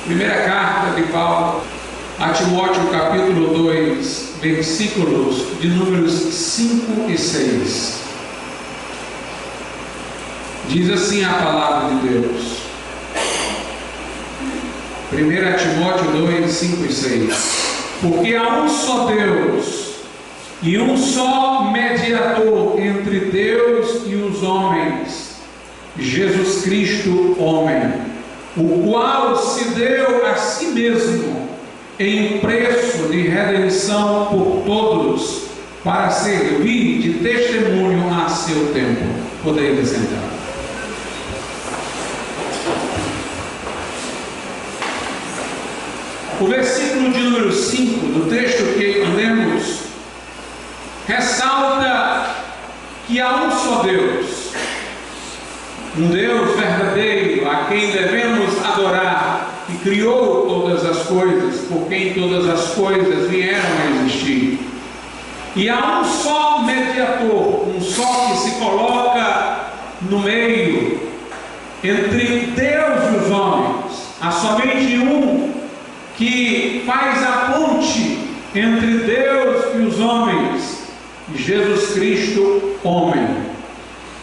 Primeira carta de Paulo a Timóteo, capítulo 2, versículos de números 5 e 6. Diz assim a palavra de Deus. 1 Timóteo 2, 5 e 6. Porque há um só Deus e um só mediador entre Deus e os homens, Jesus Cristo, homem, o qual se deu a si mesmo em preço de redenção por todos, para servir de testemunho a seu tempo. Poderia sentar. O versículo de número 5 do texto que lemos ressalta que há um só Deus, um Deus verdadeiro, a quem devemos adorar, que criou todas as coisas, por quem todas as coisas vieram a existir. E há um só mediador, um só que se coloca no meio entre Deus e os homens. Há somente um que faz a ponte entre Deus e os homens, Jesus Cristo, homem.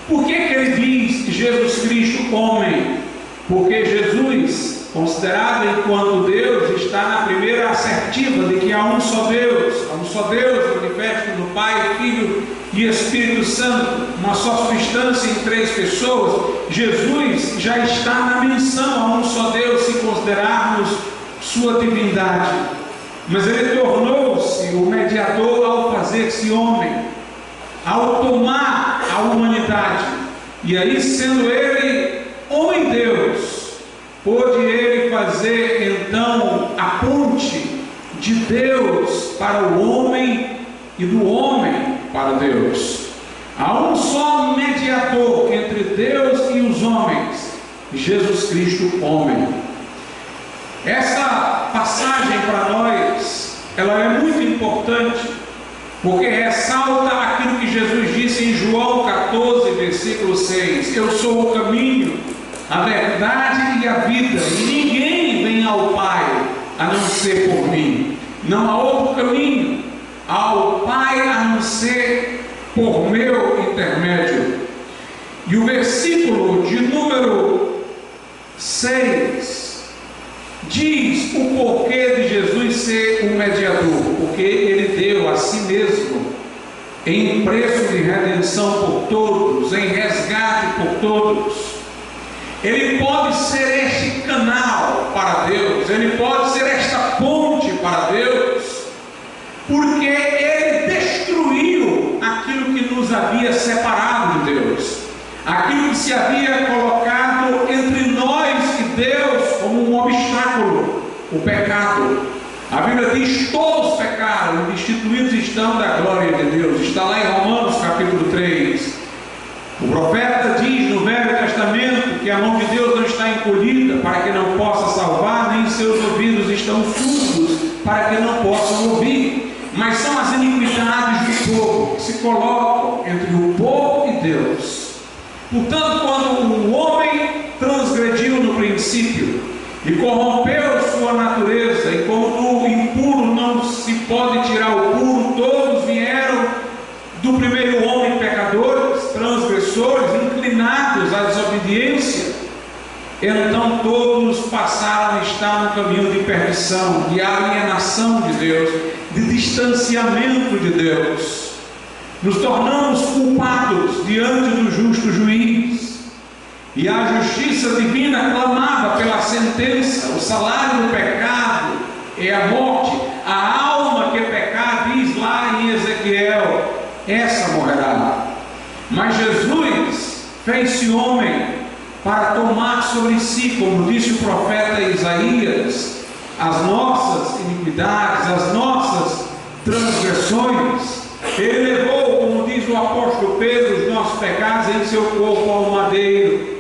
Por que ele diz Jesus Cristo, homem? Porque Jesus, considerado enquanto Deus, está na primeira assertiva de que há um só Deus manifesto no Pai, Filho e Espírito Santo, uma só substância em três pessoas. Jesus já está na menção a um só Deus, se considerarmos sua divindade, mas ele tornou-se o mediador ao fazer-se homem, ao tomar a humanidade, e aí, sendo ele homem Deus, pôde ele fazer então a ponte de Deus para o homem e do homem para Deus. Há um só mediador entre Deus e os homens, Jesus Cristo, homem. Essa passagem para nós, ela é muito importante, porque ressalta aquilo que Jesus disse em João 14, versículo 6. Eu sou o caminho, a verdade e a vida, e ninguém vem ao Pai a não ser por mim. Não há outro caminho ao Pai a não ser por meu intermédio. E o versículo de número 6 diz o porquê de Jesus ser um mediador, porque ele deu a si mesmo em preço de redenção por todos, em resgate por todos. Ele pode ser este canal para Deus, ele pode ser esta ponte para Deus, porque ele destruiu aquilo que nos havia separado de Deus, aquilo que se havia colocado entre nós e Deus como um obstáculo, o pecado. A Bíblia diz: todos pecaram, destituídos estão da glória de Deus. Está lá em Romanos capítulo 3. O profeta diz no Velho Testamento que a mão de Deus não está encolhida para que não possa salvar, nem seus ouvidos estão surdos para que não possam ouvir. Mas são as iniquidades do povo que se colocam entre o povo e Deus. Portanto, quando o homem transgrediu no princípio e corrompeu sua natureza, e como no impuro não se pode tirar o puro, todos vieram do primeiro homem pecadores, transgressores, inclinados à desobediência, então todos passaram a estar no caminho de perdição, de alienação de Deus, de distanciamento de Deus. Nos tornamos culpados diante do justo juiz. E a justiça divina clamava pela sentença. O salário do pecado é a morte. A alma que pecar, diz lá em Ezequiel, essa morrerá. Mas Jesus fez-se homem para tomar sobre si, como disse o profeta Isaías, as nossas iniquidades, as nossas transgressões. Ele levou, como diz o apóstolo Pedro, os nossos pecados em seu corpo ao madeiro.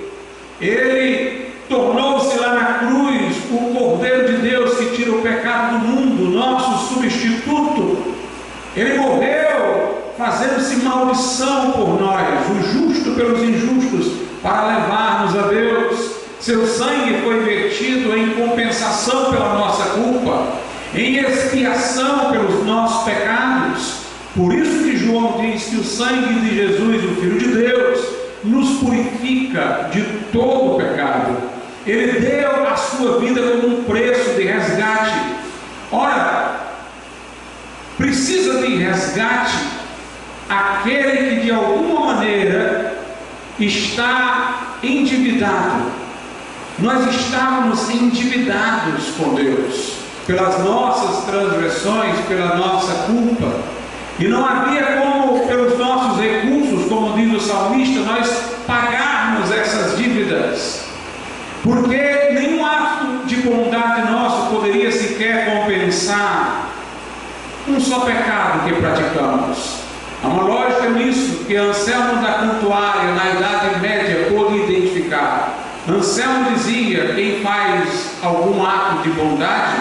Ele tornou-se lá na cruz o Cordeiro de Deus que tira o pecado do mundo, nosso substituto. Ele morreu fazendo-se maldição por nós, o justo pelos injustos, para levar-nos a Deus. Seu sangue foi vertido em compensação satisfação pela nossa culpa, em expiação pelos nossos pecados. Por isso que João diz que o sangue de Jesus, o Filho de Deus, nos purifica de todo o pecado. Ele deu a sua vida como um preço de resgate. Ora, precisa de resgate aquele que de alguma maneira está endividado. Nós estávamos endividados com Deus pelas nossas transgressões, pela nossa culpa, e não havia como, pelos nossos recursos, como diz o salmista, nós pagarmos essas dívidas, porque nenhum ato de bondade nosso poderia sequer compensar um só pecado que praticamos. Há uma lógica nisso que Anselmo da Cantuária, na Idade Média, pôde identificar. Anselmo dizia: quem faz algum ato de bondade,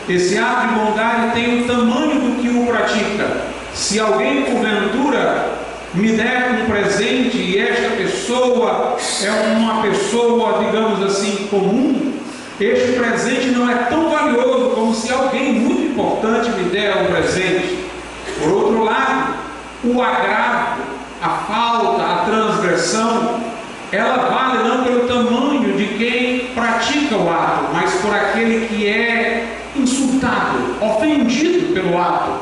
esse ato de bondade tem o tamanho do que o pratica. Se alguém porventura me der um presente e esta pessoa é uma pessoa, digamos assim, comum, este presente não é tão valioso como se alguém muito importante me der um presente. Por outro lado, o agravo, a falta, a transgressão, ela vale não pelo tamanho de quem pratica o ato, mas por aquele que é insultado, ofendido pelo ato.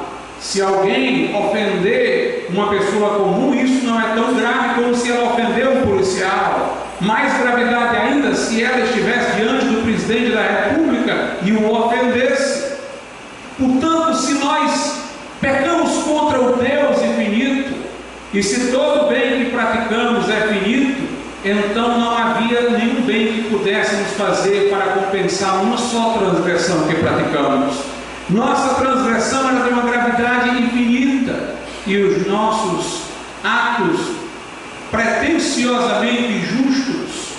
Se alguém ofender uma pessoa comum, isso não é tão grave como se ela ofendeu um policial. Mais gravidade ainda se ela estivesse diante do presidente da República e o ofendesse. Portanto, se nós pecamos contra o Deus infinito, e se todo bem que praticamos é finito, então não havia nenhum bem que pudéssemos fazer para compensar uma só transgressão que praticamos. Nossa transgressão ela tem uma gravidade infinita, e os nossos atos pretensiosamente justos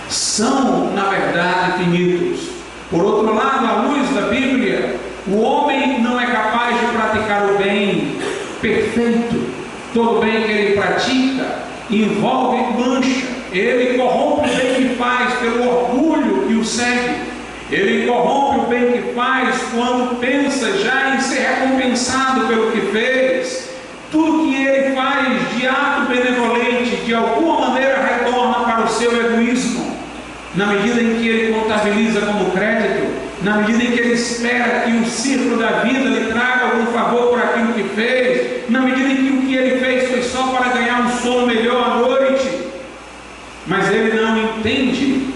são, na verdade, finitos. Por outro lado, à luz da Bíblia, o homem não é capaz de praticar o bem perfeito. Todo bem que ele pratica envolve mancha. Ele corrompe o bem que faz pelo orgulho que o segue. Ele corrompe o bem que faz quando pensa já em ser recompensado pelo que fez. Tudo que ele faz de ato benevolente, de alguma maneira retorna para o seu egoísmo, na medida em que ele contabiliza como crédito, na medida em que ele espera que o círculo da vida lhe traga algum favor por aquilo que fez, na medida em que o que ele fez foi só para ganhar um sono melhor à noite. Mas ele não entende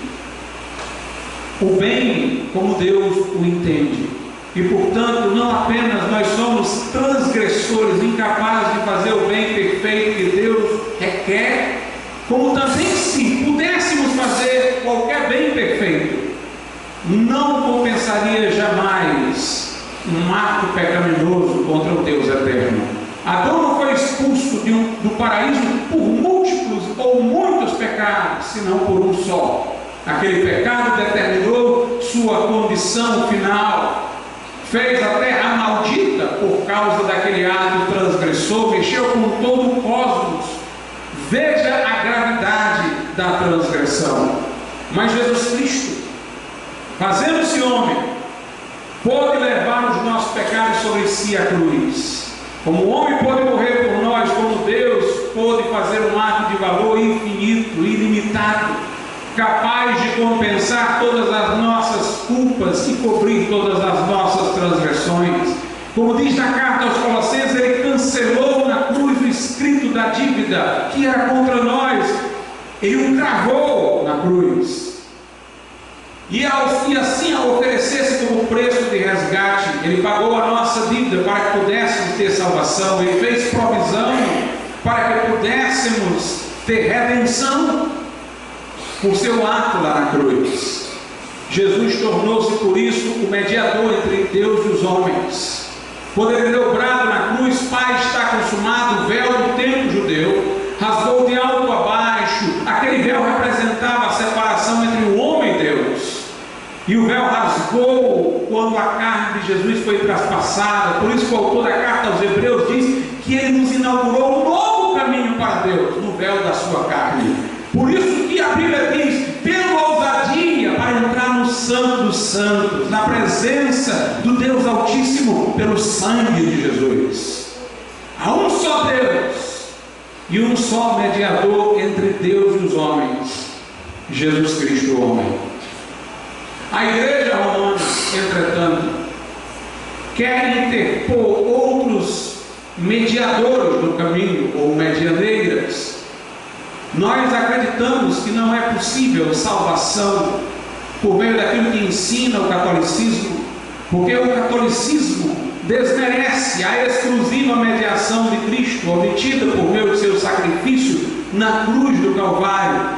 o bem como Deus o entende. E portanto, não apenas nós somos transgressores, incapazes de fazer o bem perfeito que Deus requer, como também, se pudéssemos fazer qualquer bem perfeito, não compensaria jamais um ato pecaminoso contra o Deus eterno. Adão não foi expulso do paraíso por múltiplos ou muitos pecados, senão por um só. Aquele pecado determinou sua condição final, fez a terra maldita por causa daquele ato transgressor, mexeu com todo o cosmos. Veja a gravidade da transgressão. Mas Jesus Cristo, fazendo-se homem, pôde levar os nossos pecados sobre si à cruz. Como o homem pôde morrer por nós, como Deus pôde fazer um ato de valor infinito, ilimitado, capaz de compensar todas as nossas culpas e cobrir todas as nossas transgressões. Como diz na carta aos Colossenses, ele cancelou na cruz o escrito da dívida que era contra nós. Ele o cravou na cruz. E assim, ao oferecer-se como preço de resgate, ele pagou a nossa dívida para que pudéssemos ter salvação. Ele fez provisão para que pudéssemos ter redenção por seu ato lá na cruz. Jesus tornou-se por isso o mediador entre Deus e os homens. Quando ele deu brado na cruz, Pai, está consumado, o véu do templo judeu rasgou de alto a baixo. Aquele véu representava a separação entre o homem e Deus. E o véu rasgou quando a carne de Jesus foi traspassada. Por isso que o autor da carta aos Hebreus diz que ele nos inaugurou um novo caminho para Deus, no véu da sua carne. Por isso que a Bíblia diz, tendo ousadia para entrar no Santo dos Santos, na presença do Deus Altíssimo, pelo sangue de Jesus. Há um só Deus e um só mediador entre Deus e os homens, Jesus Cristo, o homem. A Igreja Romana, entretanto, quer interpor outros mediadores no caminho, ou medianeiras. Nós acreditamos que não é possível salvação por meio daquilo que ensina o catolicismo, porque o catolicismo desmerece a exclusiva mediação de Cristo, obtida por meio de seu sacrifício na cruz do Calvário,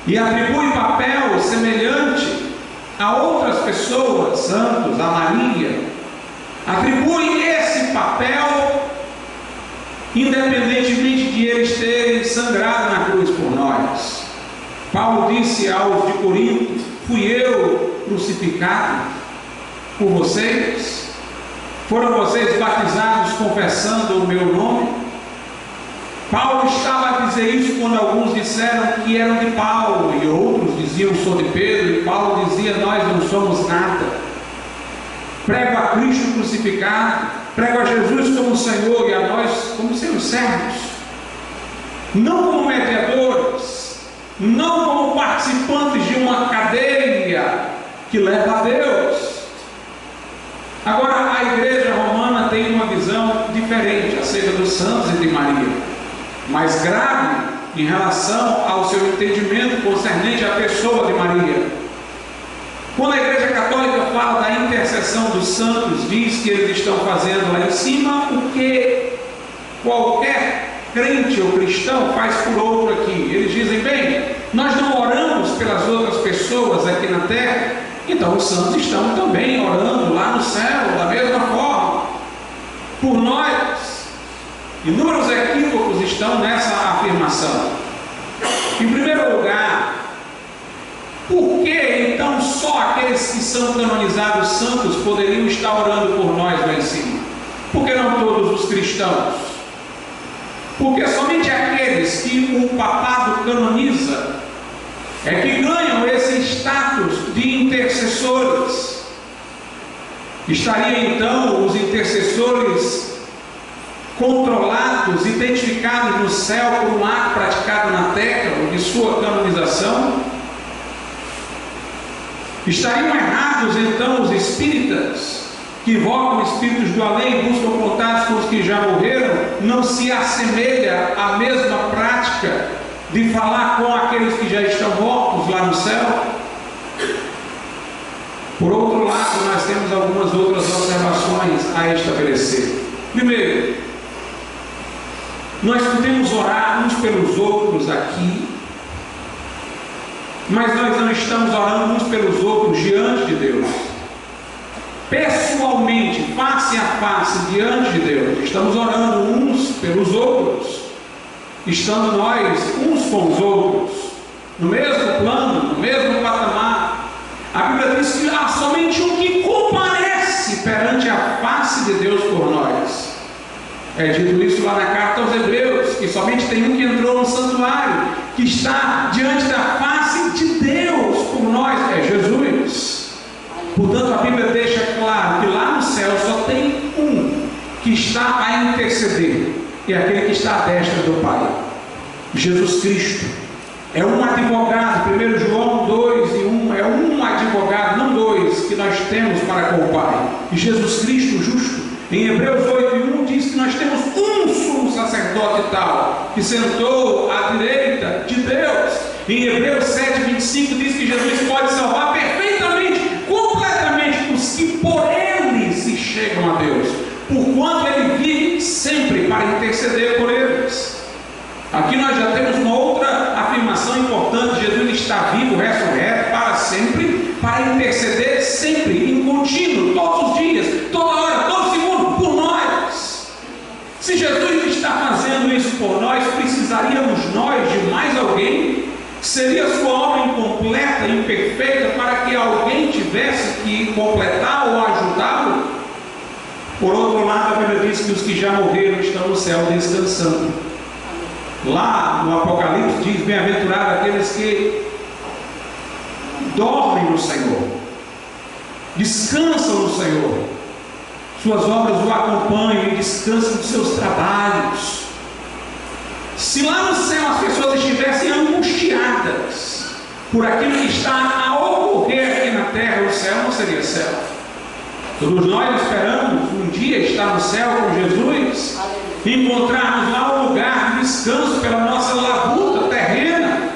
e atribui papel semelhante a outras pessoas, santos, a Maria. Atribui esse papel independentemente de eles terem sangrado na cruz por nós. Paulo disse aos de Corinto: fui eu crucificado por vocês? Foram vocês batizados confessando o meu nome? Paulo estava a dizer isso quando alguns disseram que eram de Paulo, e outros diziam sou de Pedro, e Paulo dizia nós não somos nada. Prego a Cristo crucificado, prego a Jesus como Senhor e a nós como seus servos, não como mediadores, não como participantes de uma cadeia que leva a Deus. Agora, a Igreja Romana tem uma visão diferente acerca dos santos e de Maria, mais grave em relação ao seu entendimento concernente à pessoa de Maria. Quando a Igreja Católica fala da intercessão dos santos, diz que eles estão fazendo lá em cima o que qualquer crente ou cristão faz por outro aqui. Eles dizem, bem, nós não oramos pelas outras pessoas aqui na terra, então os santos estão também orando lá no céu, da mesma forma, por nós. Inúmeros equívocos estão nessa afirmação. Em primeiro lugar, por que então só aqueles que são canonizados santos poderiam estar orando por nós lá em cima? Por que não todos os cristãos? Porque somente aqueles que o papado canoniza é que ganham esse status de intercessores. Estariam então os intercessores controlados, identificados no céu por um ato praticado na terra, ou de sua canonização? Estariam errados então os espíritas que invocam espíritos do além e buscam contatos com os que já morreram? Não se assemelha à mesma prática de falar com aqueles que já estão mortos lá no céu? Por outro lado, nós temos algumas outras observações a estabelecer. Primeiro, nós podemos orar uns pelos outros aqui, mas nós não estamos orando uns pelos outros diante de Deus. Pessoalmente, face a face diante de Deus, estamos orando uns pelos outros, estando nós uns com os outros, no mesmo plano, no mesmo patamar. A Bíblia diz que há somente um que comparece perante a face de Deus por nós. É dito isso lá na carta aos Hebreus, que somente tem um que entrou no santuário, que está diante da face de Deus por nós, é Jesus. Portanto, a Bíblia deixa claro que lá no céu só tem um que está a interceder, e é aquele que está à destra do Pai, Jesus Cristo. É um advogado, 1 João 2:1, é um advogado, não dois, que nós temos para com o Pai, Jesus Cristo justo. Em Hebreus 8:1 diz que nós temos um sumo sacerdote tal, que sentou à direita de Deus. Em Hebreus 7:25 diz que Jesus pode salvar perfeitamente, completamente os que por Ele se chegam a Deus, porquanto Ele vive sempre para interceder por eles. Aqui nós já temos uma outra afirmação importante: Jesus está vivo, ressurreto para sempre, para interceder sempre, em contínuo, todos os dias, toda hora, todo segundo, por nós. Se Jesus está fazendo isso por nós, precisaríamos nós de mais alguém? Seria sua obra incompleta, imperfeita, para que alguém tivesse que completar ou ajudá-lo? Por outro lado, a Bíblia diz que os que já morreram estão no céu descansando. Lá no Apocalipse diz: bem-aventurado aqueles que dormem no Senhor. descansam no Senhor. Suas obras o acompanham e descansam dos seus trabalhos. Se lá no céu as pessoas estivessem angustiadas por aquilo que está a ocorrer aqui na terra, o céu não seria céu. Todos nós esperamos um dia estar no céu com Jesus, encontrarmos lá um lugar de descanso pela nossa labuta terrena.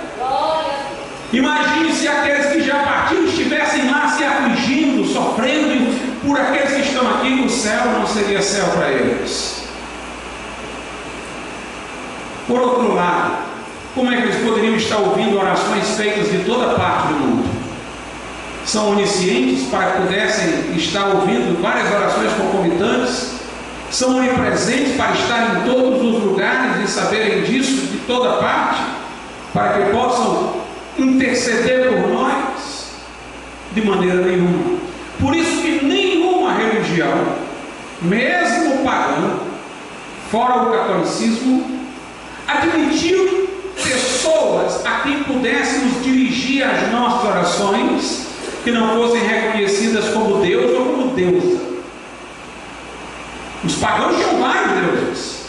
Imagine se aqueles que já partiram estivessem lá se afligindo, sofrendo por aqueles que estão aqui. O céu não seria céu para eles. Por outro lado, como é que eles poderiam estar ouvindo orações feitas de toda parte do mundo? São oniscientes para que pudessem estar ouvindo várias orações concomitantes? São onipresentes para estar em todos os lugares e saberem disso de toda parte? Para que possam interceder por nós? De maneira nenhuma. Por isso que nenhuma religião, mesmo pagã, fora o catolicismo, admitiu pessoas a quem pudéssemos dirigir as nossas orações que não fossem reconhecidas como Deus ou como deusa. Os pagãos tinham vários deuses,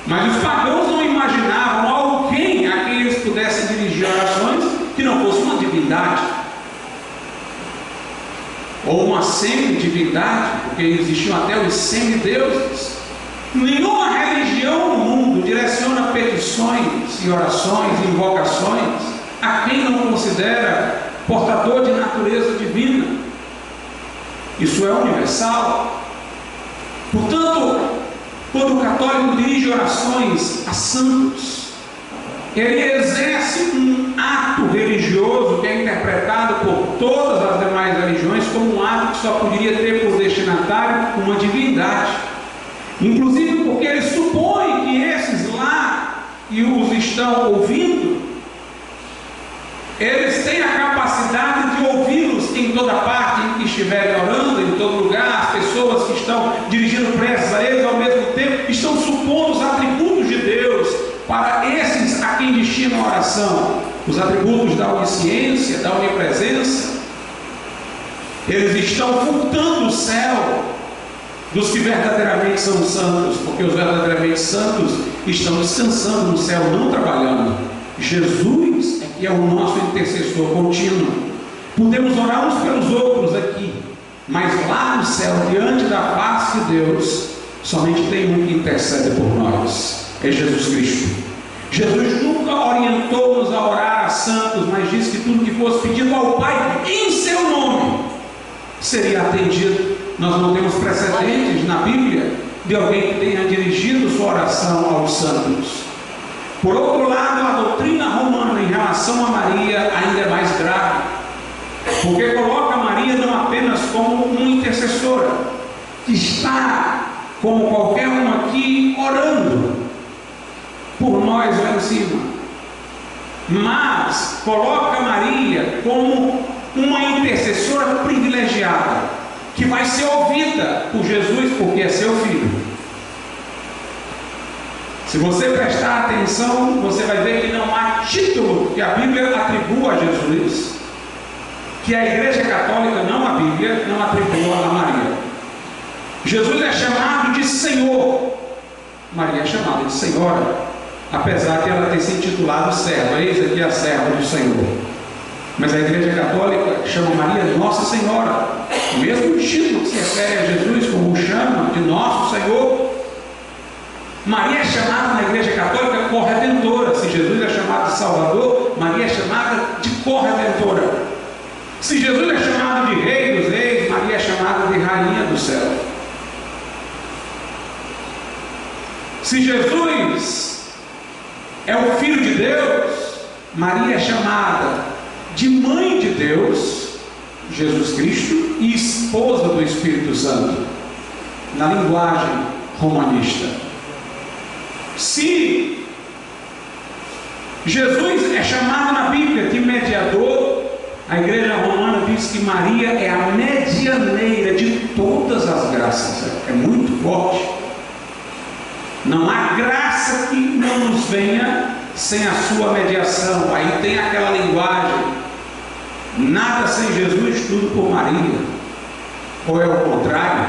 mas os pagãos não imaginavam alguém a quem eles pudessem dirigir orações que não fosse uma divindade ou uma semidivindade, porque existiam até os semideuses. Nenhuma religião no mundo direciona petições e orações e invocações a quem não considera portador de natureza divina. Isso é universal. Portanto, quando o católico dirige orações a santos, ele exerce um ato religioso que é interpretado por todas as demais religiões como um ato que só poderia ter por destinatário uma divindade. Inclusive porque ele supõe que esses lá que os estão ouvindo, eles têm a capacidade de ouvi-los em toda parte em que estiverem orando, em todo lugar. As pessoas que estão dirigindo preces a eles ao mesmo tempo estão supondo os atributos de Deus para esses a quem destinam a oração, os atributos da onisciência, da onipresença. Eles estão furtando o céu dos que verdadeiramente são santos, porque os verdadeiramente santos estão descansando no céu, não trabalhando. Jesus é que é o nosso intercessor contínuo. Podemos orar uns pelos outros aqui, mas lá no céu, diante da face de Deus, somente tem um que intercede por nós, é Jesus Cristo. Jesus nunca orientou-nos a orar a santos, mas disse que tudo que fosse pedido ao Pai em seu nome seria atendido. Nós não temos precedentes na Bíblia de alguém que tenha dirigido sua oração aos santos. Por outro lado, a doutrina romana em relação a Maria ainda é mais grave, porque coloca Maria não apenas como uma intercessora, que está, como qualquer uma aqui, orando por nós lá em cima, mas coloca Maria como uma intercessora privilegiada, que vai ser ouvida por Jesus porque é seu filho. Se você prestar atenção, você vai ver que não há título que a Bíblia atribua a Jesus, que a Igreja Católica, não a Bíblia, não atribua a Maria. Jesus é chamado de Senhor, Maria é chamada de Senhora, apesar de ela ter se intitulado serva. Eis aqui a serva do Senhor. Mas a Igreja Católica chama Maria de Nossa Senhora, o mesmo título que se refere a Jesus, como o chama de Nosso Senhor. Maria é chamada na Igreja Católica corredentora. Se Jesus é chamado de Salvador, Maria é chamada de corredentora. Se Jesus é chamado de Rei dos Reis, Maria é chamada de Rainha do céu. Se Jesus é o Filho de Deus, Maria é chamada de Mãe de Deus, Jesus Cristo, e esposa do Espírito Santo, na linguagem romanista. Se Jesus é chamado na Bíblia de mediador, a Igreja Romana diz que Maria é a medianeira de todas as graças. É muito forte. Não há graça que não nos venha sem a sua mediação. Aí tem aquela linguagem: nada sem Jesus, tudo por Maria. Ou é o contrário?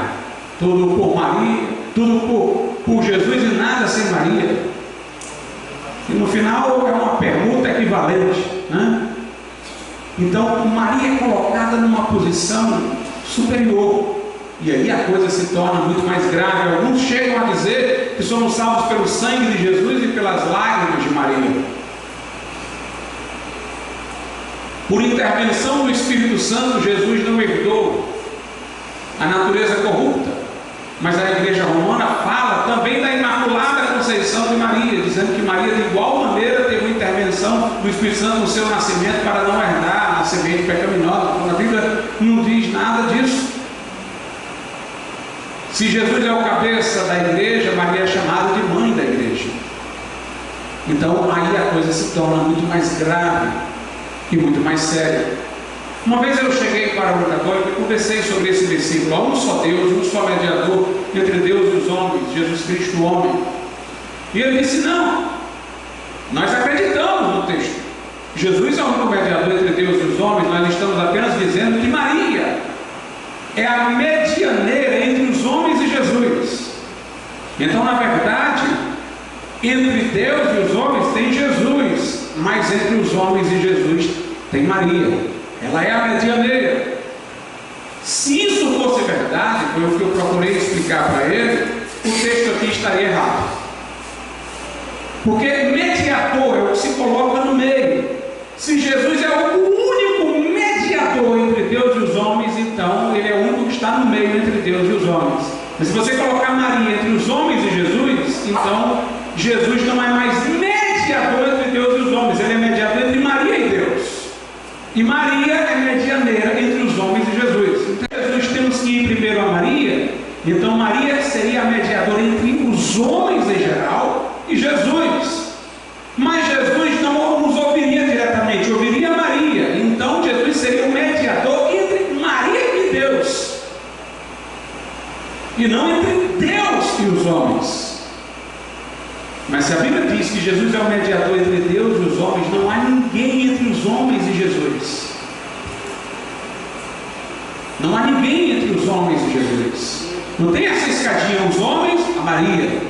Tudo por Maria, tudo por Jesus e nada sem Maria? E no final é uma pergunta equivalente, né? Então Maria é colocada numa posição superior. E aí a coisa se torna muito mais grave. Alguns chegam a dizer que somos salvos pelo sangue de Jesus e pelas lágrimas de Maria. Por intervenção do Espírito Santo, Jesus não herdou a natureza corrupta. Mas a Igreja Romana fala também da Imaculada Conceição de Maria, dizendo que Maria de igual maneira teve uma intervenção do Espírito Santo no seu nascimento para não herdar a semente pecaminosa. Então, a Bíblia não diz nada disso. Se Jesus é o cabeça da igreja, Maria é chamada de mãe da igreja. Então aí a coisa se torna muito mais grave e muito mais séria. Uma vez eu cheguei para o católico e conversei sobre esse versículo. Há um só Deus, um só mediador entre Deus e os homens, Jesus Cristo, o homem. E ele disse: não, nós acreditamos no texto. Jesus é o único mediador entre Deus e os homens. Nós estamos apenas dizendo que Maria é a medianeira entre os homens e Jesus. Então, na verdade, entre Deus e os homens tem Jesus, mas entre os homens e Jesus tem Maria. Ela é a medianeira. Se isso fosse verdade, foi o que eu procurei explicar para ele, o texto aqui estaria errado. Porque mediador é o que se coloca no meio. Se Jesus é o único mediador entre Deus e os homens, então ele é o único que está no meio entre Deus e os homens. Mas se você colocar Maria entre os homens e Jesus, então Jesus não é mais mediador entre Deus e os homens, ele é mediador entre Maria e Deus. E Maria é medianeira entre os homens e Jesus. Então Jesus temos que ir primeiro a Maria. Então Maria seria a mediadora entre os homens em geral e Jesus. Mas Jesus não nos ouviria diretamente, ouviria Maria. Então Jesus seria o mediador entre Maria e Deus, e não entre Deus e os homens. Mas se a Bíblia diz que Jesus é o mediador entre Deus e os homens, não há ninguém entre os homens e Jesus. Não há ninguém entre os homens e Jesus. Não tem essa escadinha, os homens, a Maria.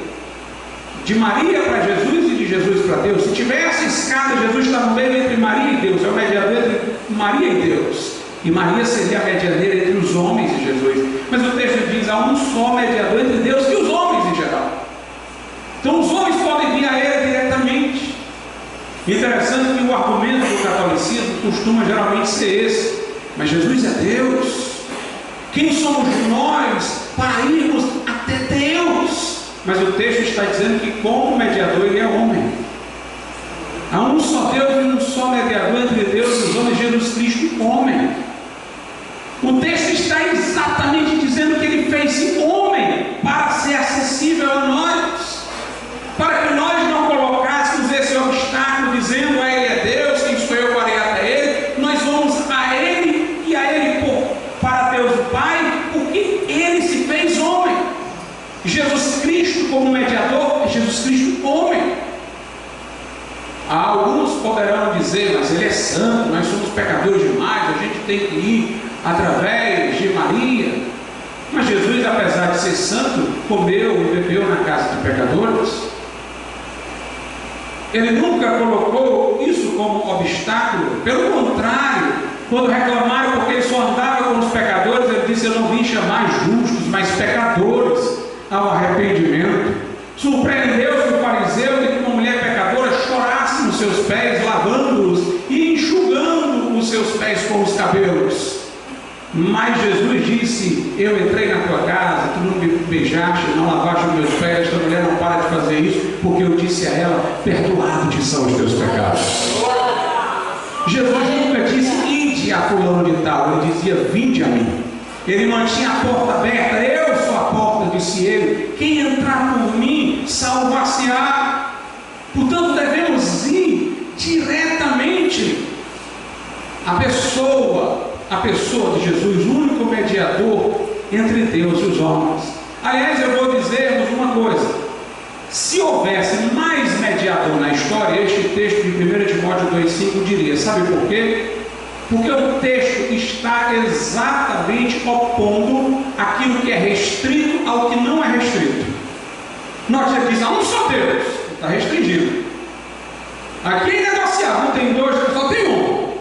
De Maria para Jesus e de Jesus para Deus. Se tiver essa escada, Jesus está no meio entre Maria e Deus. É o mediador entre Maria e Deus. E Maria seria a medianeira entre os homens e Jesus. Mas o texto diz: há um só mediador entre Deus e os homens em geral. Então os homens podem vir a ele diretamente. Interessante que o argumento do catolicismo costuma geralmente ser esse: mas Jesus é Deus. Quem somos nós para irmos até Deus? Mas o texto está dizendo que como mediador ele é homem. Há um só Deus e um só mediador entre Deus e os homens, Jesus Cristo, homem. O texto está exatamente dizendo que ele fez homem para ser acessível a nós, para que nós não colocássemos esse obstáculo dizendo: a ele é Deus, quem sou eu para ir até ele? Nós vamos a ele e a ele para Deus o Pai, porque ele se fez homem. Jesus Cristo como mediador, Jesus Cristo homem. Alguns poderão dizer: mas ele é santo, nós somos pecadores demais, a gente tem que ir através de Maria. Mas Jesus, apesar de ser santo, comeu e bebeu na casa de pecadores. Ele nunca colocou isso como obstáculo. Pelo contrário, quando reclamaram porque ele só andava com os pecadores, ele disse: eu não vim chamar justos, mas pecadores ao arrependimento. Surpreendeu-se o fariseu de que uma mulher pecadora chorasse nos seus pés, lavando-os e enxugando os seus pés com os cabelos. Mas Jesus disse: eu entrei na tua casa, tu não me beijaste, não lavaste os meus pés. Esta mulher não para de fazer isso, porque eu disse a ela: perdoados-te são os teus pecados. Jesus nunca disse: ide a fulano de tal, ele dizia: vinde a mim. Ele mantinha a porta aberta. Eu sou a porta, disse ele. Quem entrar por mim, salvar-se-á. Portanto, devemos ir diretamente à pessoa de Jesus, o único mediador entre Deus e os homens. Aliás, eu vou dizer-vos uma coisa: se houvesse mais mediador na história, este texto de 1 Timóteo 2,5 diria. Sabe por quê? Porque o texto está exatamente opondo um só Deus, está restringido. Aqui é negociado, não tem dois, só tem um.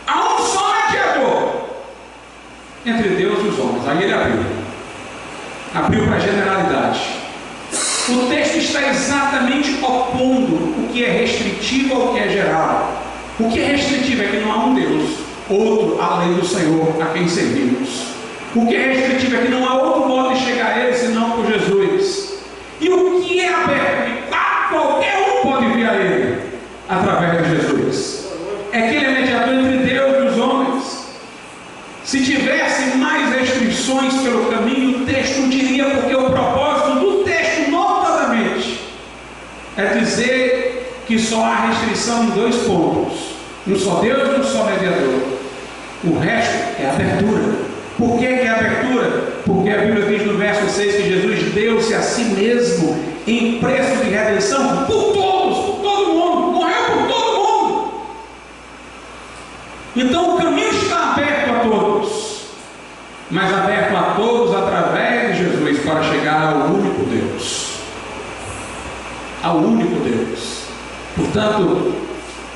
Há um só mediador entre Deus e os homens. Aí ele abriu para a generalidade. O texto está exatamente opondo o que é restritivo ao que é geral. O que é restritivo é que não há um Deus, outro além do Senhor a quem servimos. O que é restritivo é que não há outro modo de chegar a Ele senão por Jesus. E o que é aberto, que qualquer um pode vir a Ele através de Jesus, é que Ele é mediador entre Deus e os homens. Se tivesse mais restrições pelo caminho, o texto diria, porque o propósito do texto, notadamente, é dizer que só há restrição em dois pontos: um só Deus e um só mediador. O resto é abertura. Por que é abertura? Porque a Bíblia diz no verso 6 que Jesus deu-se a si mesmo em preço de redenção por todos, por todo mundo, morreu por todo mundo. Então o caminho está aberto a todos, mas aberto a todos através de Jesus para chegar ao único Deus. Ao único Deus. Portanto,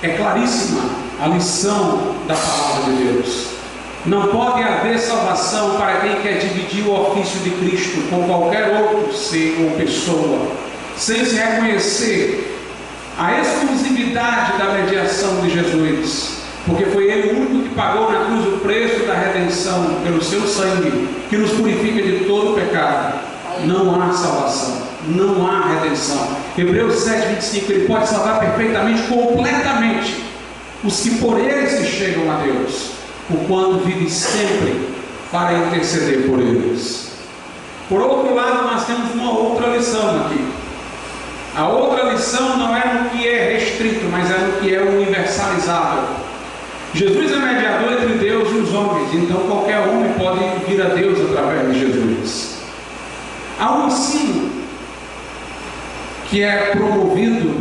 é claríssima a lição da palavra de Deus. Não pode haver salvação para quem quer dividir o ofício de Cristo com qualquer outro ser ou pessoa, sem se reconhecer a exclusividade da mediação de Jesus, porque foi Ele o único que pagou na cruz o preço da redenção pelo seu sangue, que nos purifica de todo pecado. Não há salvação, não há redenção. Hebreus 7:25, Ele pode salvar perfeitamente, completamente, os que por Ele se chegam a Deus, o quanto vive sempre para interceder por eles. Por outro lado, nós temos uma outra lição aqui. A outra lição não é no que é restrito, mas é no que é universalizável. Jesus é mediador entre Deus e os homens, então qualquer homem pode vir a Deus através de Jesus. Há um ensino que é promovido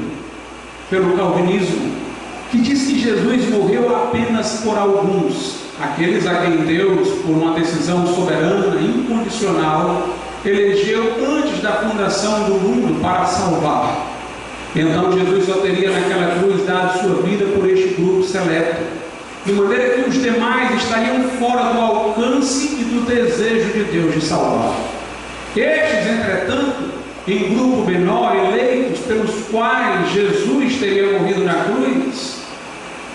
pelo calvinismo, que diz que Jesus morreu apenas por alguns, aqueles a quem Deus, por uma decisão soberana, incondicional, elegeu antes da fundação do mundo para salvar. Então Jesus só teria naquela cruz dado sua vida por este grupo seleto, de maneira que os demais estariam fora do alcance e do desejo de Deus de salvar. Estes, entretanto, em grupo menor, eleitos, pelos quais Jesus teria morrido na cruz,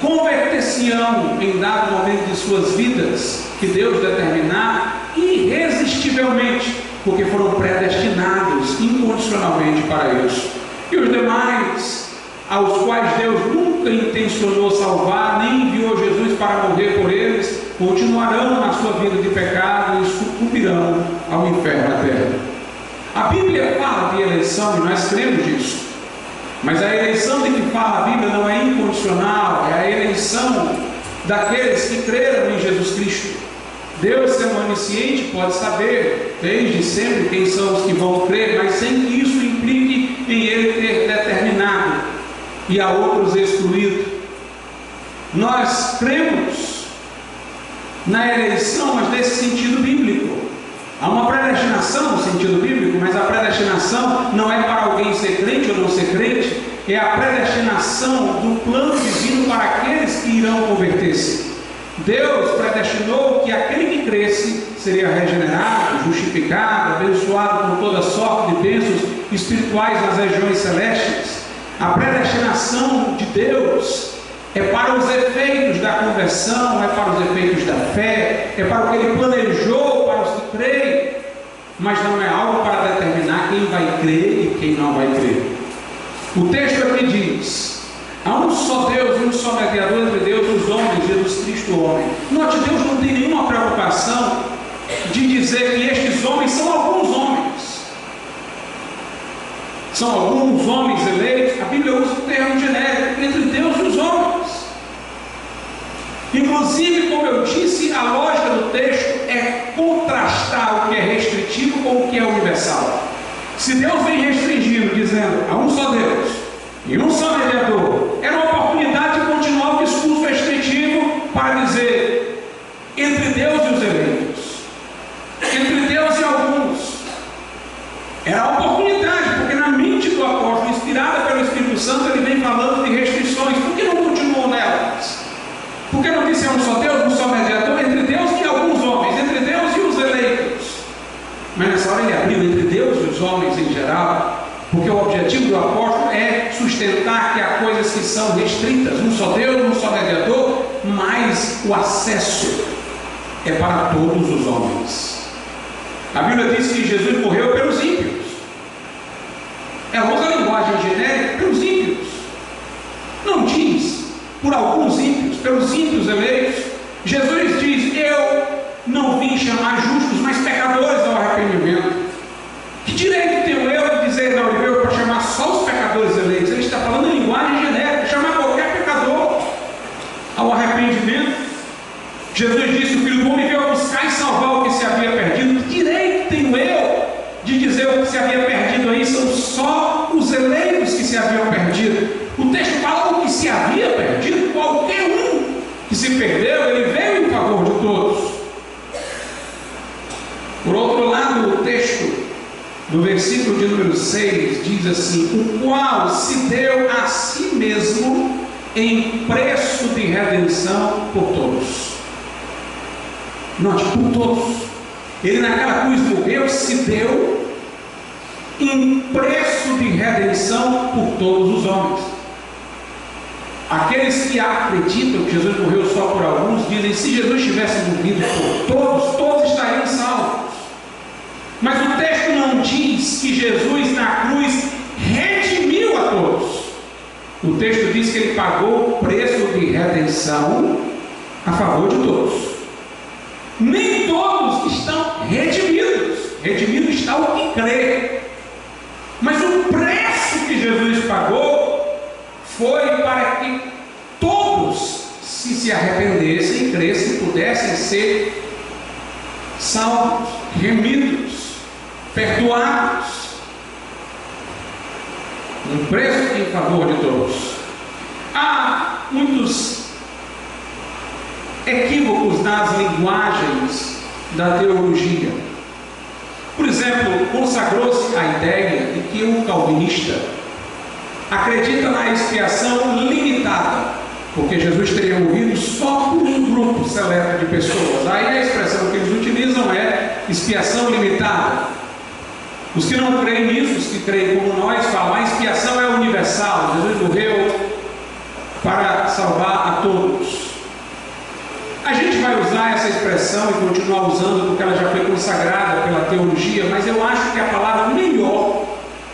converter-se-ão em dado momento de suas vidas, que Deus determinar, irresistivelmente, porque foram predestinados incondicionalmente para isso. E os demais, aos quais Deus nunca intencionou salvar, nem enviou Jesus para morrer por eles, continuarão na sua vida de pecado e sucumbirão ao inferno eterno. A Bíblia fala de eleição e nós cremos nisso. Mas a eleição de que fala a Bíblia não é incondicional, é a eleição daqueles que creram em Jesus Cristo. Deus, sendo onisciente, pode saber desde sempre quem são os que vão crer, mas sem que isso implique em Ele ter determinado e a outros excluído. Nós cremos na eleição, mas nesse sentido bíblico. Há uma predestinação no sentido bíblico, mas a predestinação não é para alguém ser crente ou não ser crente, é a predestinação do plano divino para aqueles que irão converter-se. Deus predestinou que aquele que cresce seria regenerado, justificado, abençoado com toda sorte de bênçãos espirituais nas regiões celestes. A predestinação de Deus é para os efeitos da conversão, é para os efeitos da fé, é para o que Ele planejou para os que creem, mas não é algo para determinar quem vai crer e quem não vai crer. O texto aqui diz: há um só Deus, um só mediador entre Deus e os homens, Jesus Cristo o homem. Note, Deus não tem nenhuma preocupação de dizer que estes homens são alguns homens. São alguns homens eleitos. A Bíblia usa o termo genérico, entre Deus e os homens. Inclusive, como eu disse, a lógica do texto é contrastar o que é restritivo com o que é universal. Se Deus vem restringindo, dizendo há um só Deus e um só mediador, era uma oportunidade de continuar o discurso restritivo para dizer entre Deus e os eleitos, entre Deus e alguns. Era a oportunidade, porque na mente do apóstolo Espírito Santo ele vem falando de restrições. Por que não continuou nelas? Por que não disse é um só Deus, um só mediador entre Deus e alguns homens, entre Deus e os eleitos? Mas nessa hora ele abriu entre Deus e os homens em geral, porque o objetivo do apóstolo é sustentar que há coisas que são restritas, um só Deus, um só mediador, mas o acesso é para todos os homens. A Bíblia diz que Jesus morreu pelos ímpios. Ela usa a linguagem genérica pelos ímpios. Não diz por alguns ímpios, pelos ímpios eleitos. Jesus diz: eu não vim chamar justos, mas pecadores ao arrependimento. Que direito tenho eu de dizer, não, ele veio para chamar só os pecadores eleitos? Ele está falando em linguagem genérica, chamar qualquer pecador ao arrependimento. Jesus disse: o Filho do Homem veio buscar e salvar o que se havia perdido. Que direito tenho eu de dizer o que se havia perdido aí? São só os eleitos que se haviam perdido. O texto fala o que se havia perdido, qualquer um que se perdeu, ele veio em favor de todos. Por outro lado, o texto no versículo de número 6 diz assim: o qual se deu a si mesmo em preço de redenção por todos. Note, por todos. Ele naquela cruz morreu, se deu em preço de redenção por todos os homens. Aqueles que acreditam que Jesus morreu só por alguns, dizem: se Jesus tivesse morrido por todos, todos estariam salvos. Mas o texto não diz que Jesus na cruz redimiu a todos. O texto diz que ele pagou o preço de redenção a favor de todos. Nem todos estão redimidos. Redimido está o que crê. Mas o preço que Jesus pagou foi para que todos se arrependessem, crescem, pudessem ser salvos, remidos, perdoados. Um preço em favor de todos. Há muitos equívocos nas linguagens da teologia. Por exemplo, consagrou-se a ideia de que um calvinista acredita na expiação limitada, porque Jesus teria morrido só por um grupo seleto de pessoas. Aí a expressão que eles utilizam é expiação limitada. Os que não creem nisso, os que creem como nós, falam: a expiação é universal, Jesus morreu para salvar a todos. A gente vai usar essa expressão e continuar usando porque ela já foi consagrada pela teologia, mas eu acho que a palavra melhor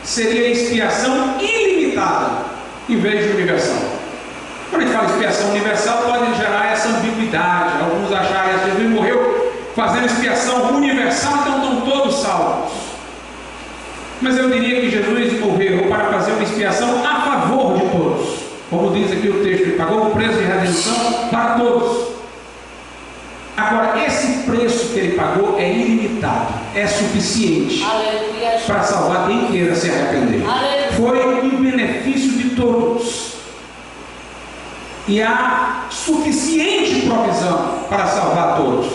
seria expiação ilimitada em vez de universal. Quando a gente fala expiação universal, pode gerar essa ambiguidade. Alguns acharem que Jesus morreu fazendo expiação universal, então estão todos salvos. Mas eu diria que Jesus morreu para fazer uma expiação a favor de todos. Como diz aqui o texto, ele pagou o preço de redenção para todos. Agora, esse preço que ele pagou é ilimitado, é suficiente para salvar quem queira se arrepender. Foi um benefício de todos. E há suficiente provisão para salvar todos.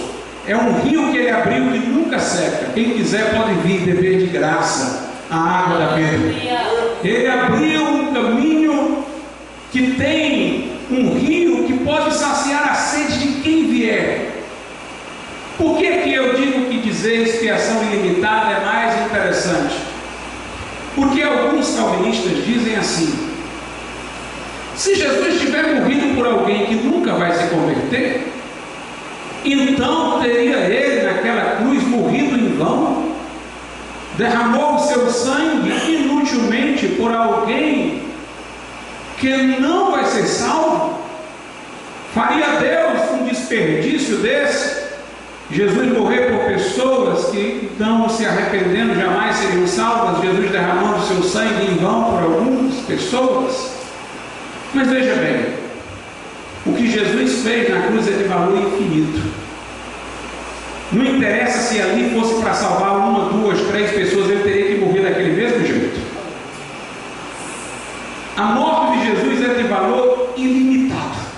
É um rio que ele abriu que nunca seca. Quem quiser pode vir beber de graça a água da vida. Ele abriu um caminho que tem um rio que pode saciar a sede de quem vier. Por que eu digo que dizer expiação ilimitada é mais interessante? Porque alguns calvinistas dizem assim: se Jesus tiver morrido por alguém que nunca vai se converter, então teria ele naquela cruz morrido em vão, derramou o seu sangue inutilmente por alguém que não vai ser salvo? Faria Deus um desperdício desse? Jesus morrer por pessoas que não se arrependendo jamais seriam salvas, Jesus derramando seu sangue em vão por algumas pessoas? Mas veja bem, o que Jesus fez na cruz é de valor infinito. Não interessa se ali fosse para salvar uma, duas, três pessoas, ele teria que morrer daquele mesmo jeito. A morte de Jesus é de valor ilimitado.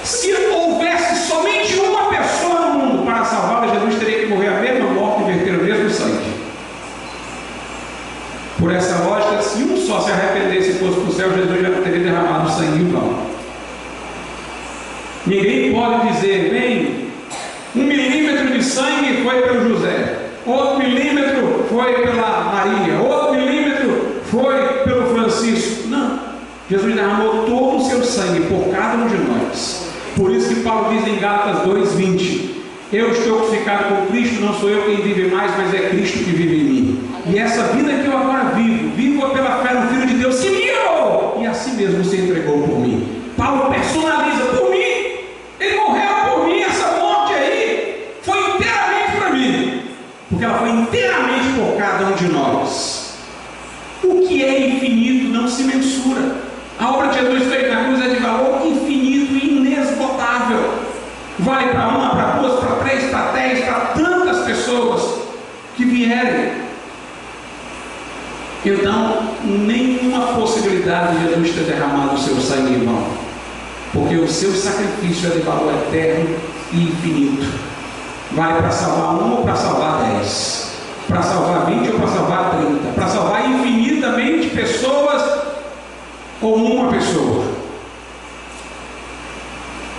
Se houvesse somente uma pessoa no mundo para salvá-la, Jesus teria que morrer a mesma morte e verter o mesmo sangue. Por essa lógica, se um só se arrepender foi pela Maria, outro milímetro foi pelo Francisco. Não, Jesus derramou todo o seu sangue por cada um de nós. Por isso que Paulo diz em Gálatas 2:20: eu estou crucificado com Cristo, não sou eu quem vive mais, mas é Cristo que vive em mim. E essa vida que eu agora vivo pela fé no Filho de Deus que me amou e assim mesmo se entregou por mim. Paulo personaliza: por mim, ele morreu por mim. Essa morte aí foi inteiramente para mim, porque ela foi inteiramente por cada um de nós. O que é infinito não se mensura. A obra de Jesus feita na cruz é de valor infinito e inesgotável. Vale para uma, para duas, para três, para 10, para tantas pessoas que vierem. Então, nenhuma possibilidade de Jesus ter derramado o seu sangue em vão, porque o seu sacrifício é de valor eterno e infinito. Vale para salvar um ou para salvar 10, para salvar 20 ou para salvar 30, para salvar infinitamente pessoas ou uma pessoa.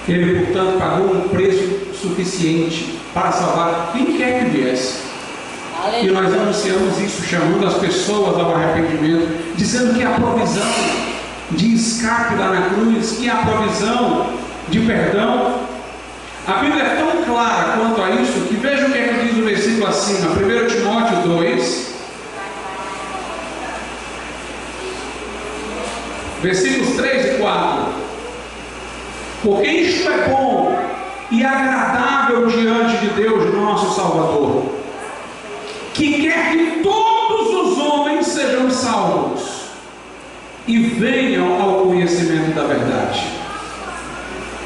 Ele, portanto, pagou um preço suficiente para salvar quem quer que viesse. E nós anunciamos isso, chamando as pessoas ao arrependimento, dizendo que há provisão de escape lá na cruz, que há provisão de perdão. A Bíblia é tão clara quanto a isso, que veja o que é que diz o versículo acima, 1 Timóteo 2, versículos 3 e 4. Porque isto é bom e agradável diante de Deus, nosso Salvador, que quer que todos os homens sejam salvos e venham ao conhecimento da verdade.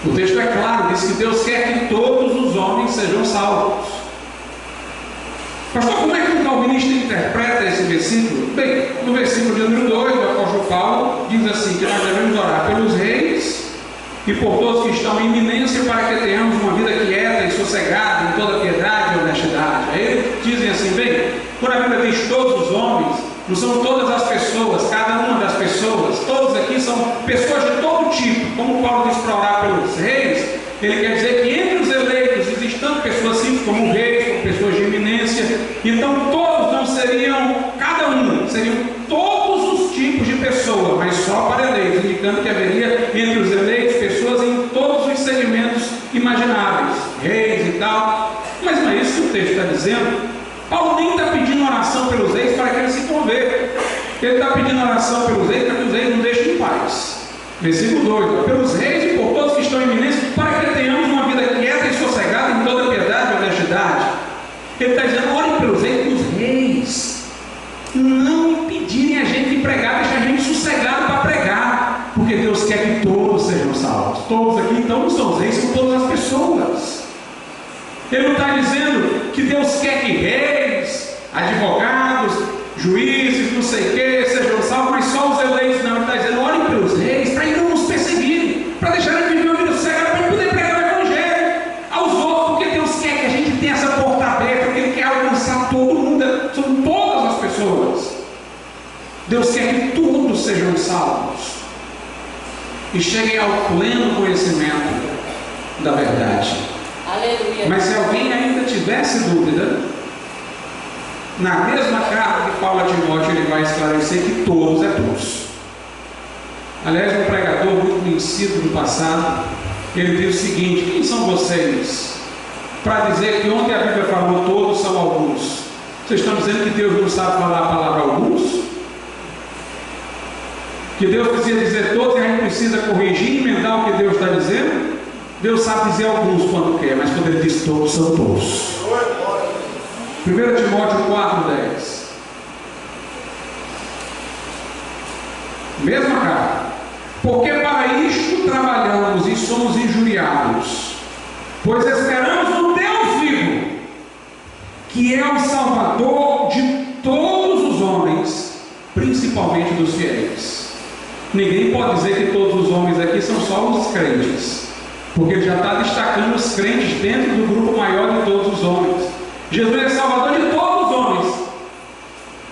O texto é claro, diz que Deus quer que todos os homens sejam salvos. Pastor, como é que um calvinista interpreta esse versículo? Bem, no versículo de número 2, o apóstolo Paulo diz assim, que nós devemos orar pelos reis e por todos que estão em iminência, para que tenhamos uma vida quieta e sossegada, em toda piedade e honestidade. Aí eles dizem assim, bem, quando a Bíblia diz todos os homens, não são todas as pessoas, cada uma das pessoas, todos aqui são pessoas de todo tipo. Como Paulo diz para orar pelos reis, ele quer dizer que entre os eleitos existem tanto pessoas simples como reis, como pessoas de eminência. Então todos não seriam, cada um, seriam todos os tipos de pessoa, mas só para eleitos, indicando que haveria entre os eleitos pessoas em todos os segmentos imagináveis, reis e tal. Mas não é isso que o texto está dizendo. Paulo nem está pedindo oração pelos reis para que eles se convertam. Ele está pedindo oração pelos reis para que os reis não deixem em paz. Versículo 2: pelos reis e por todos que estão em iminência, para que tenhamos uma vida quieta e sossegada em toda piedade e honestidade. Ele está dizendo, olhem pelos reis, para os reis não impedirem a gente de pregar, deixar a gente sossegado para pregar, porque Deus quer que todos sejam salvos. Todos aqui então não são os reis, são todas as pessoas. Ele não está dizendo que Deus quer que reis, advogados, juízes, não sei o que, sejam salvos, mas só os eleitos. Não, ele está dizendo, olhem pelos reis, para não nos perseguirem, para deixarem de viver uma vida sossegada, para poder pregar o evangelho aos outros, porque Deus quer que a gente tenha essa porta aberta, porque Ele quer alcançar todo mundo, são todas as pessoas. Deus quer que todos sejam salvos e cheguem ao pleno conhecimento da verdade. Aleluia. Mas se alguém ainda tivesse dúvida, na mesma carta de Paulo a Timóteo, ele vai esclarecer que todos é todos. Aliás, um pregador muito conhecido do passado, ele diz o seguinte: quem são vocês para dizer que onde a Bíblia falou todos são alguns? Vocês estão dizendo que Deus não sabe falar a palavra alguns? Que Deus precisa dizer todos e a gente precisa corrigir e emendar o que Deus está dizendo? Deus sabe dizer alguns quando quer, mas quando Ele diz todos, são todos. 1 Timóteo 4,10. Mesma carta. Porque para isto trabalhamos e somos injuriados, pois esperamos no Deus vivo, que é o Salvador de todos os homens, principalmente dos fiéis. Ninguém pode dizer que todos os homens aqui são só os crentes, porque ele já está destacando os crentes dentro do grupo maior de todos os homens. Jesus é Salvador de todos os homens,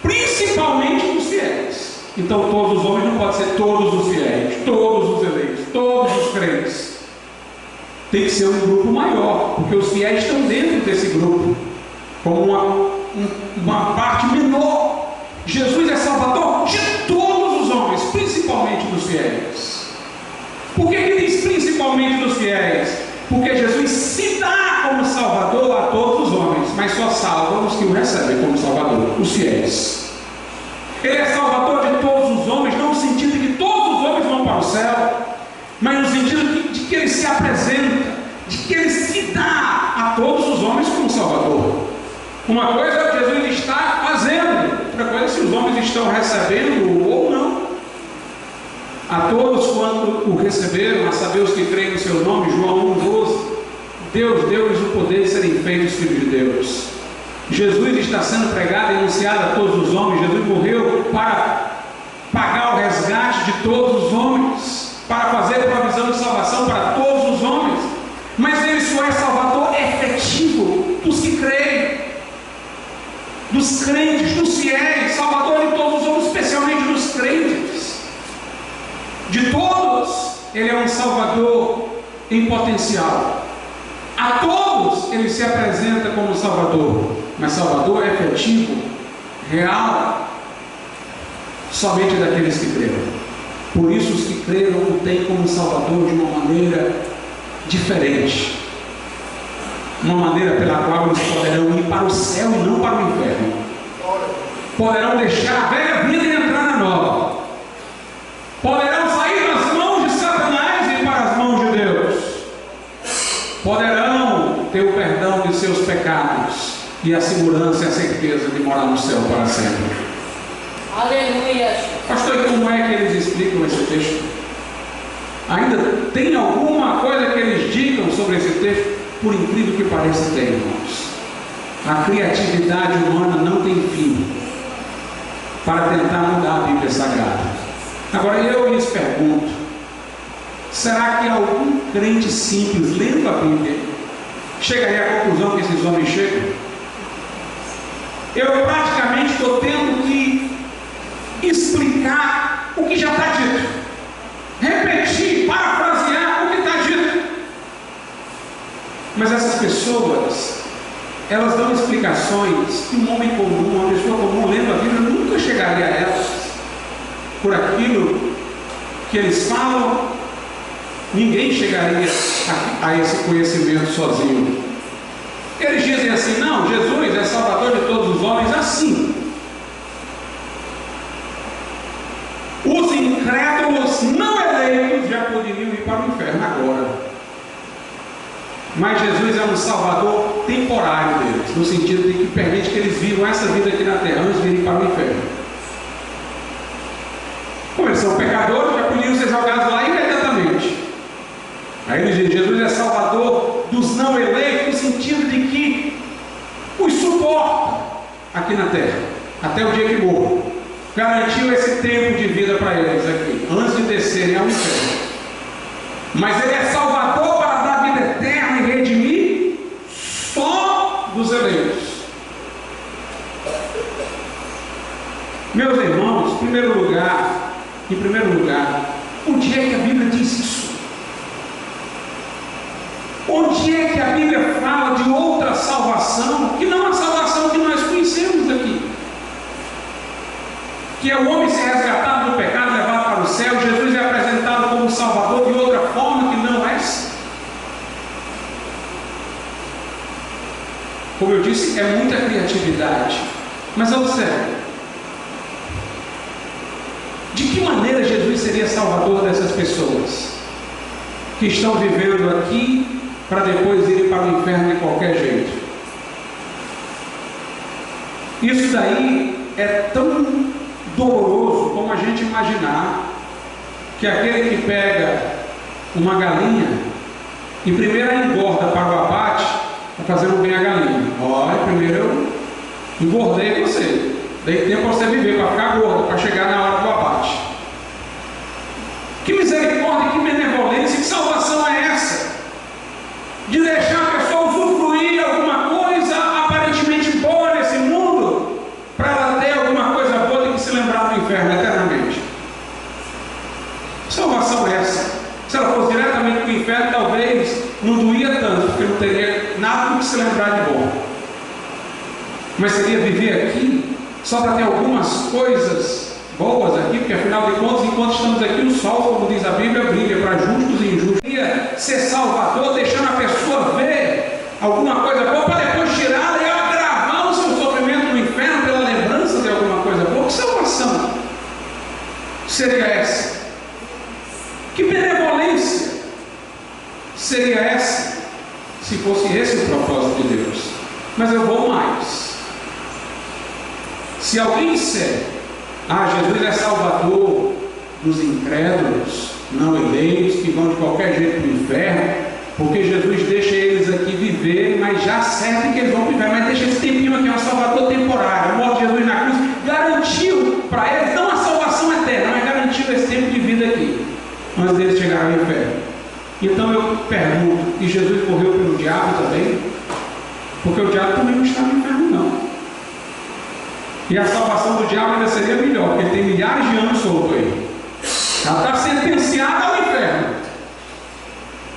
principalmente dos fiéis. Então todos os homens não podem ser todos os fiéis, todos os eleitos, todos os crentes. Tem que ser um grupo maior, porque os fiéis estão dentro desse grupo, como uma parte menor. Jesus é Salvador de todos os homens, principalmente dos fiéis. Por que ele diz principalmente dos fiéis? Porque Jesus se dá como Salvador a todos os homens, mas só salva os que o recebem como Salvador, os fiéis. Ele é Salvador de todos os homens, não no sentido de que todos os homens vão para o céu, mas no sentido de que ele se apresenta, de que ele se dá a todos os homens como Salvador. Uma coisa é o que Jesus está fazendo, outra coisa é se os homens estão recebendo ou não. A todos quanto o receberam, a saber os que creem no seu nome, João 1,12, Deus deu-lhes o poder de serem feitos filhos de Deus. Jesus está sendo pregado e anunciado a todos os homens. Jesus morreu para pagar o resgate de todos os homens, para fazer provisão de salvação para todos os homens. Mas ele só é Salvador efetivo dos que creem, dos crentes, dos fiéis, Salvador de todos os homens, especialmente dos crentes. De todos, ele é um Salvador em potencial. A todos ele se apresenta como Salvador, mas Salvador é efetivo, real, somente daqueles que creram. Por isso os que creram o têm como Salvador de uma maneira diferente, uma maneira pela qual eles poderão ir para o céu e não para o inferno. Poderão deixar a velha vida e entrar na nova. Poderão sair das mãos de Satanás e ir para as mãos de Deus. Poderão ter o perdão de seus pecados e a segurança e a certeza de morar no céu para sempre. Aleluia. Pastor, e como é que eles explicam esse texto? Ainda tem alguma coisa que eles digam sobre esse texto? Por incrível que pareça, tem, irmãos. A criatividade humana não tem fim para tentar mudar a Bíblia Sagrada. Agora eu lhes pergunto, será que algum crente simples, lendo a Bíblia, chegaria à conclusão que esses homens chegam? Eu praticamente estou tendo que explicar o que já está dito, repetir, parafrasear o que está dito. Mas essas pessoas, elas dão explicações que um homem comum, uma pessoa comum lendo a Bíblia nunca chegaria a elas. Por aquilo que eles falam, ninguém chegaria a esse conhecimento sozinho. Eles dizem assim: não, Jesus é Salvador de todos os homens, assim. Os incrédulos não eleitos já poderiam ir para o inferno agora. Mas Jesus é um Salvador temporário deles, no sentido de que permite que eles vivam essa vida aqui na terra antes de irem para o inferno. Como eles são pecadores, já podiam ser jogados lá imediatamente. Aí ele diz: Jesus é Salvador dos não eleitos, no sentido de que os suporta aqui na terra, até o dia que morram. Garantiu esse tempo de vida para eles aqui, antes de descerem ao inferno. Mas ele é Salvador para dar vida eterna e redimir só dos eleitos. Meus irmãos, em primeiro lugar, onde é que a Bíblia diz isso? Onde é que a Bíblia fala de outra salvação que não a salvação que nós conhecemos aqui? Que é o homem ser resgatado do pecado, levado para o céu. Jesus é apresentado como Salvador de outra forma que não essa. Como eu disse, é muita criatividade. Mas observe, de que maneira Jesus seria Salvador dessas pessoas que estão vivendo aqui para depois irem para o inferno de qualquer jeito? Isso daí é tão doloroso como a gente imaginar que aquele que pega uma galinha e primeiro a engorda para o abate, está fazendo bem a galinha. Olha, primeiro eu engordei você, dei tempo para você viver, para ficar gordo, para chegar na hora do abate. Que misericórdia, que benevolência, que salvação é essa? De deixar a pessoa usufruir alguma coisa aparentemente boa nesse mundo, para ela ter alguma coisa boa e que se lembrar do inferno eternamente. Que salvação é essa? Se ela fosse diretamente para o inferno, talvez não doía tanto, porque não teria nada do que se lembrar de bom. Mas seria viver aqui só para ter algumas coisas boas aqui, porque afinal de contas, enquanto estamos aqui, o sol, como diz a Bíblia, brilha para justos e injustos. Seria ser salvador, deixando a pessoa ver alguma coisa boa para depois tirá-la e agravar o seu sofrimento no inferno pela lembrança de alguma coisa boa. Que salvação seria essa? Que benevolência seria essa, se fosse esse o propósito de Deus? Mas eu vou mais. Se alguém disser, Jesus é salvador dos incrédulos, não eleitos, que vão de qualquer jeito para o inferno, porque Jesus deixa eles aqui viver, mas já certo que eles vão viver, mas deixa esse tempinho aqui, é um salvador temporário. A morte de Jesus na cruz garantiu para eles, não a salvação eterna, mas garantiu esse tempo de vida aqui, antes deles chegarem ao inferno. Então eu pergunto, e Jesus morreu pelo diabo também? Porque o diabo também não está no inferno, não. E a salvação do diabo ainda seria melhor, porque ele tem milhares de anos solto aí. Ela está sentenciada ao inferno.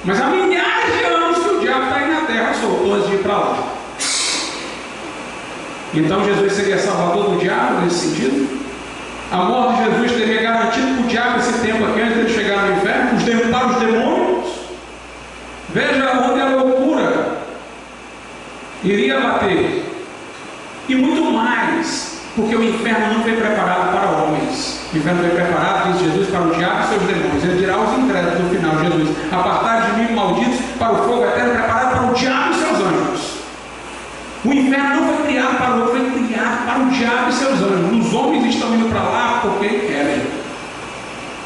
Mas há milhares de anos que o diabo está aí na terra solto antes de ir para lá. Então Jesus seria salvador do diabo nesse sentido? A morte de Jesus teria garantido para o diabo esse tempo aqui antes de ele chegar no inferno, para os demônios? Veja onde a loucura iria bater. E muito mais, porque o inferno não foi preparado para homens. O inferno foi preparado, diz Jesus, para o diabo e seus demônios. Ele dirá aos incrédulos no final, Jesus: apartai de mim, malditos, para o fogo eterno preparado para o diabo e seus anjos. O inferno não foi criado para o outro, foi criado para o diabo e seus anjos. Os homens estão indo para lá porque querem,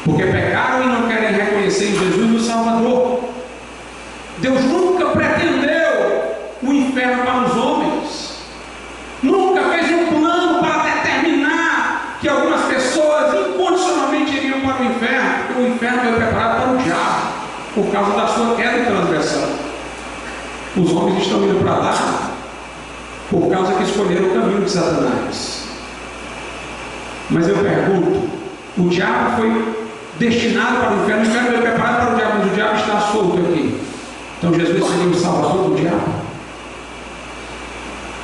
porque pecaram e não querem reconhecer em Jesus o Salvador. Deus nunca pretendeu o inferno para os homens, nunca fez um plano para determinar que algumas pessoas incondicionalmente iriam para o inferno, porque o inferno foi preparado para o diabo, por causa da sua queda e transgressão. Os homens estão indo para lá por causa que escolheram o caminho de Satanás. Mas eu pergunto, o diabo foi destinado para o inferno foi preparado para o diabo, mas o diabo está solto aqui. Então Jesus seria o salvador do diabo?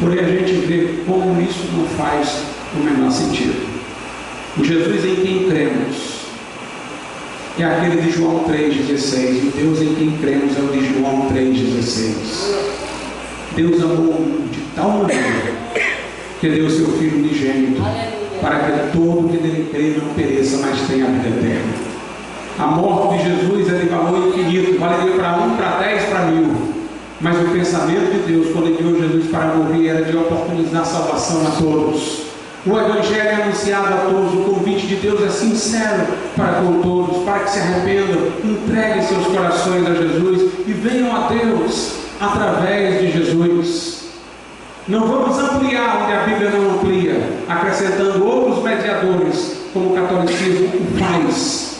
Porém a gente vê como isso não faz o menor sentido. O Jesus em quem cremos é aquele de João 3,16. O Deus em quem cremos é o de João 3,16. Deus amou o mundo de tal maneira que deu seu Filho unigênito, para que todo que nele crê não pereça, mas tenha a vida eterna. A morte de Jesus é de valor infinito, valeria para 1, para 10, para 1000. Mas o pensamento de Deus, quando enviou Jesus para morrer, era de oportunizar salvação a todos. O Evangelho é anunciado a todos, o convite de Deus é sincero para com todos, para que se arrependam, entreguem seus corações a Jesus e venham a Deus através de Jesus. Não vamos ampliar onde a Bíblia não amplia, acrescentando outros mediadores, como o catolicismo o faz,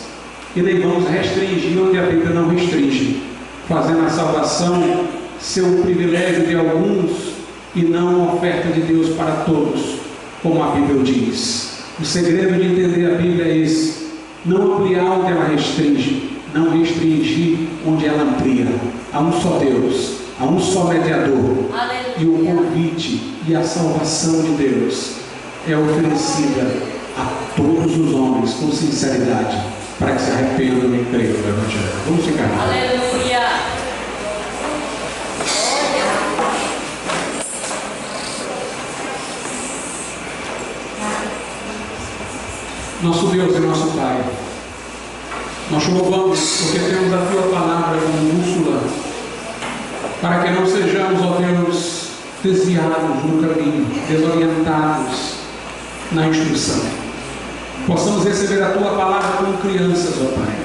e nem vamos restringir onde a Bíblia não restringe, fazendo a salvação ser um privilégio de alguns e não uma oferta de Deus para todos, como a Bíblia diz. O segredo de entender a Bíblia é esse: não ampliar onde ela restringe, não restringir onde ela amplia. Há um só Deus, há um só mediador. Aleluia. E o convite e a salvação de Deus é oferecida a todos os homens com sinceridade, para que se arrependam e creiam no Evangelho. Vamos ficar. Aleluia. Nosso Deus e nosso Pai, nós te louvamos porque temos a Tua palavra como bússola, para que não sejamos, ó Deus, desviados no caminho, desorientados na instrução. Possamos receber a Tua palavra como crianças, ó Pai,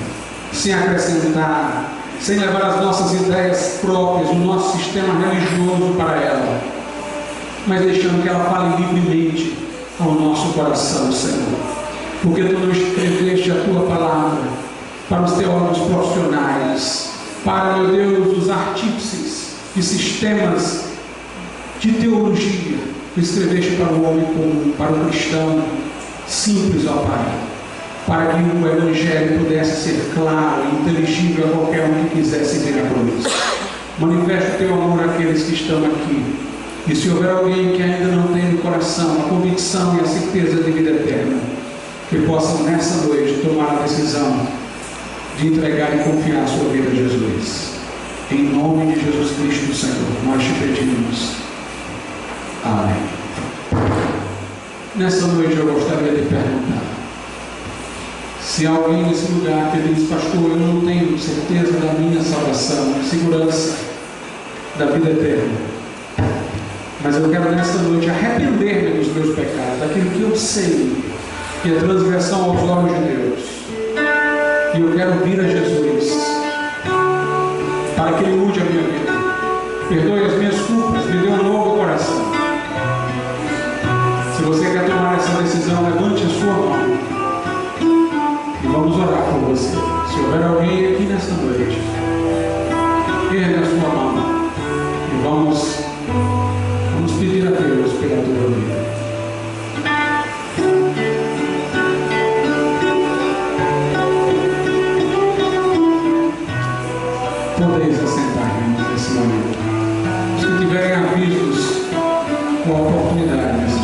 sem acrescentar, sem levar as nossas ideias próprias, o nosso sistema religioso para ela, mas deixando que ela fale livremente ao nosso coração, Senhor. Porque Tu não escreveste a Tua palavra para os teólogos profissionais, para, meu Deus, os artífices de sistemas de teologia. Tu escreveste para o homem comum, para o cristão simples, ó Pai, para que o Evangelho pudesse ser claro e inteligível a qualquer um que quisesse ver a cruz. Manifesta o Teu amor àqueles que estão aqui, E se houver alguém que ainda não tem no coração a convicção e a certeza de vida eterna, que possam nessa noite tomar a decisão de entregar e confiar a sua vida a Jesus. Em nome de Jesus Cristo, Senhor, nós te pedimos. Amém. Nessa noite eu gostaria de perguntar: se alguém nesse lugar que diz, pastor, eu não tenho certeza da minha salvação, segurança da vida eterna, mas eu quero nessa noite arrepender-me dos meus pecados, daquilo que eu sei que é transgressão aos olhos de Deus, e eu quero vir a Jesus para que Ele mude a minha vida, perdoe as minhas culpas, me dê um novo coração. Se você quer tomar essa decisão, levante a sua mão e vamos orar por você. Se houver alguém aqui nesta noite, erga a sua mão e vamos pedir a Deus pela tua vida. Podeis assentar, irmãos, nesse momento. Os que tiverem avisos com a oportunidade nesse